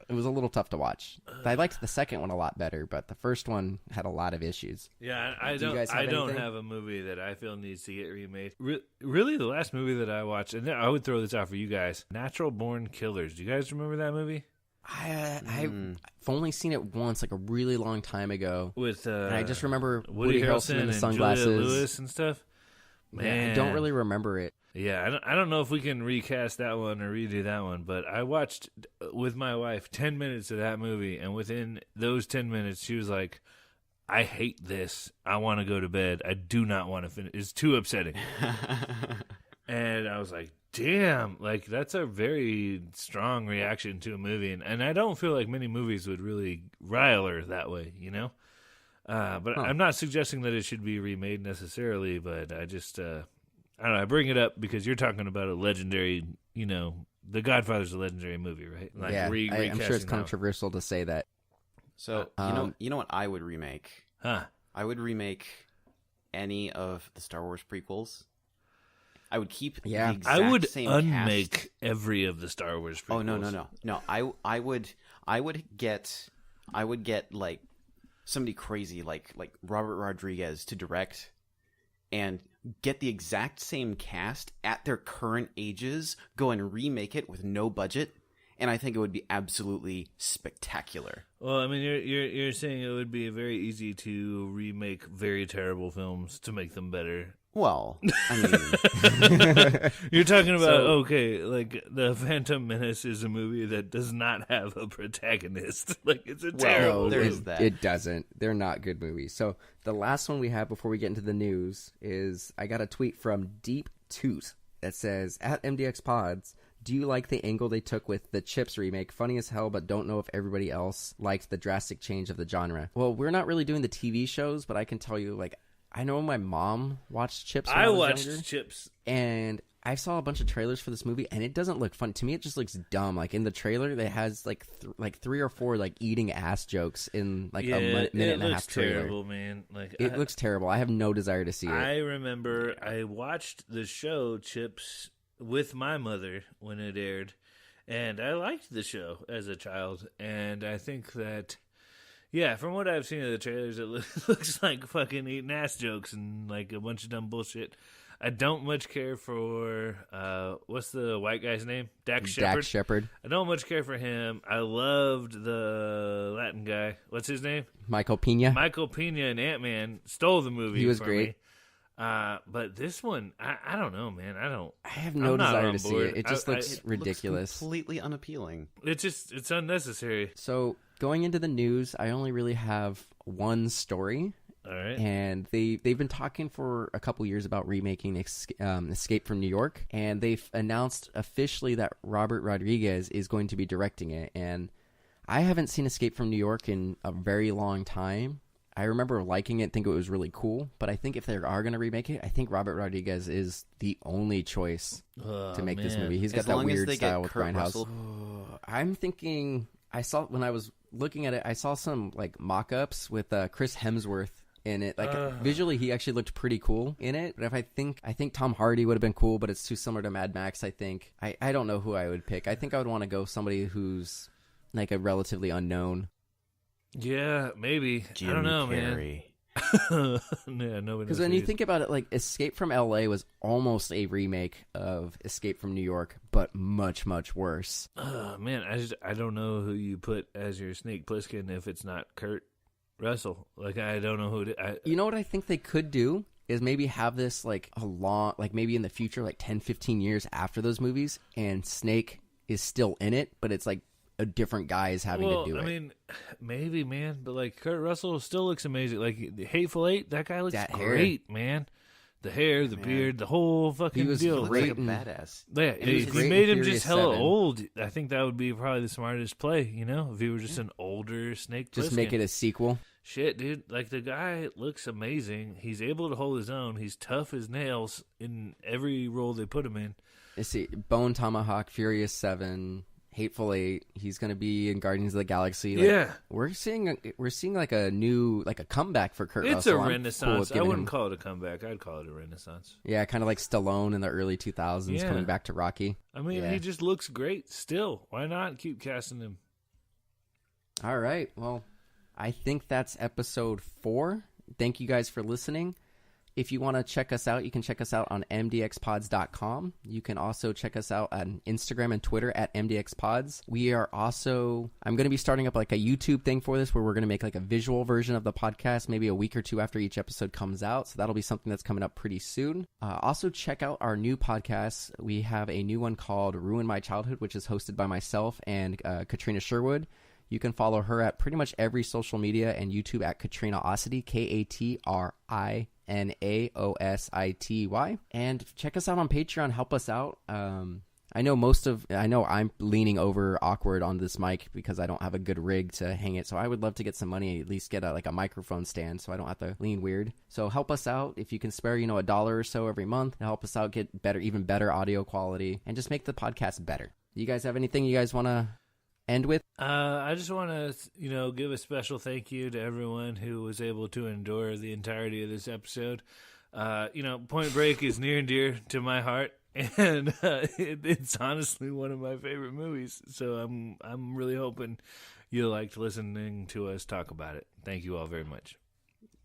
It was a little tough to watch. I liked the second one a lot better, but the first one had a lot of issues. Yeah, I don't have a movie that I feel needs to get remade. Really, the last movie that I watched, and I would throw this out for you guys, Natural Born Killers. Do you guys remember that movie? I've only seen it once, like a really long time ago. With and I just remember Woody Harrelson in the and sunglasses, Julia Lewis and stuff. Man, yeah, I don't really remember it. Yeah, I don't know if we can recast that one or redo that one, but I watched with my wife 10 minutes of that movie, and within those 10 minutes, she was like, I hate this. I want to go to bed. I do not want to finish. It's too upsetting. And I was like, damn, like that's a very strong reaction to a movie. And I don't feel like many movies would really rile her that way, But I'm not suggesting that it should be remade necessarily, but I just, I don't know. I bring it up because you're talking about a legendary, The Godfather's a legendary movie, right? Like I'm sure it's recasting controversial to say that. So you know what I would remake? Huh? I would remake any of the Star Wars prequels. I would keep the exact I would same unmake cast. every of the Star Wars prequels. Oh no! I would get like somebody crazy like Robert Rodriguez to direct, and get the exact same cast at their current ages, go and remake it with no budget, and I think it would be absolutely spectacular. Well, I mean, you're saying it would be very easy to remake very terrible films to make them better. Well, I mean, you're talking about like The Phantom Menace is a movie that does not have a protagonist. Like it's a terrible. There movie. is that. It doesn't. They're not good movies. So the last one we have before we get into the news is I got a tweet from Deep Toot that says, at MDXpods, do you like the angle they took with the Chips remake? Funny as hell, but don't know if everybody else liked the drastic change of the genre. Well, we're not really doing the TV shows, but I can tell you, like, I know my mom watched Chips when I was watched younger, Chips. and I saw a bunch of trailers for this movie, and it doesn't look fun. To me, it just looks dumb. Like, in the trailer, it has, like, 3 or 4, like, eating ass jokes in, like, a minute and a half trailer. It looks terrible, man. Like, it looks terrible. I have no desire to see it. I remember I watched the show Chips with my mother when it aired, and I liked the show as a child, and I think that, yeah, from what I've seen of the trailers, it looks like fucking eating ass jokes and like a bunch of dumb bullshit. I don't much care for, what's the white guy's name? Dax Shepard. I don't much care for him. I loved the Latin guy. What's his name? Michael Pena. Michael Pena and Ant-Man stole the movie. He was for great. Me. But this one, I don't know, man. I have no desire to see board. it. It just looks ridiculous. Looks completely unappealing. It's unnecessary. So going into the news, I only really have one story. All right. And they've been talking for a couple years about remaking Escape from New York, and they've announced officially that Robert Rodriguez is going to be directing it. And I haven't seen Escape from New York in a very long time. I remember liking it, think it was really cool, but I think if they are going to remake it, I think Robert Rodriguez is the only choice to make this movie. He's got that weird style with Grindhouse. I'm thinking, when I was looking at it, I saw some like mock-ups with Chris Hemsworth in it. Like visually, he actually looked pretty cool in it. But I think Tom Hardy would have been cool, but it's too similar to Mad Max. I think I don't know who I would pick. I think I would want to go somebody who's like a relatively unknown. Yeah, maybe. I don't know, Carrey. Yeah, nobody. Because when you think about it, like Escape from LA was almost a remake of Escape from New York, but much, much worse. Man, I don't know who you put as your Snake Plissken if it's not Kurt Russell. Like, I don't know who you know what I think they could do is maybe have this like a long, like maybe in the future, like 10, 15 years after those movies, and Snake is still in it, but it's like a different guy is having to do it. I mean, maybe, man, but like Kurt Russell still looks amazing. Like the Hateful Eight, that guy looks great, man. The hair, the beard, the whole fucking deal. He looks like a badass. Yeah, he made him just hella old. I think that would be probably the smartest play, if he were just an older Snake Plissken. Just make it a sequel. Shit, dude. Like, the guy looks amazing. He's able to hold his own. He's tough as nails in every role they put him in. Let's see. Bone Tomahawk, Furious 7, Hateful Eight. He's going to be in Guardians of the Galaxy. Like, yeah. We're seeing like a new, like a comeback for Kurt Russell. It's a I'm renaissance. cool I wouldn't call it a comeback. I'd call it a renaissance. Yeah, kind of like Stallone in the early 2000s coming back to Rocky. I mean, he just looks great still. Why not keep casting him? All right. Well, I think that's episode 4. Thank you guys for listening. If you want to check us out, you can check us out on MDXpods.com. You can also check us out on Instagram and Twitter at MDXpods. We are also, I'm going to be starting up like a YouTube thing for this where we're going to make like a visual version of the podcast maybe a week or two after each episode comes out. So that'll be something that's coming up pretty soon. Also check out our new podcast. We have a new one called Ruin My Childhood, which is hosted by myself and Katrina Sherwood. You can follow her at pretty much every social media and YouTube at Katrina Ossity, KatriNaosity. And check us out on Patreon. Help us out. I know I'm leaning over awkward on this mic because I don't have a good rig to hang it. So I would love to get some money, at least get a microphone stand so I don't have to lean weird. So help us out if you can spare, $1 or so every month to help us out get even better audio quality and just make the podcast better. You guys have anything you guys want to end with? I just want to, give a special thank you to everyone who was able to endure the entirety of this episode. Point Break is near and dear to my heart. And it's honestly one of my favorite movies, so I'm really hoping you liked listening to us talk about it. Thank you all very much.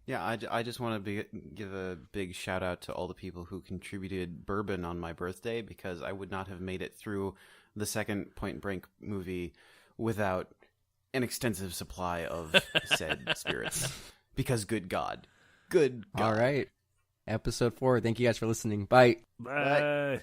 Yeah, I just want to give a big shout out to all the people who contributed bourbon on my birthday, because I would not have made it through the second Point Break movie without an extensive supply of said spirits. Because good God. All right. Episode 4. Thank you guys for listening. Bye. Bye.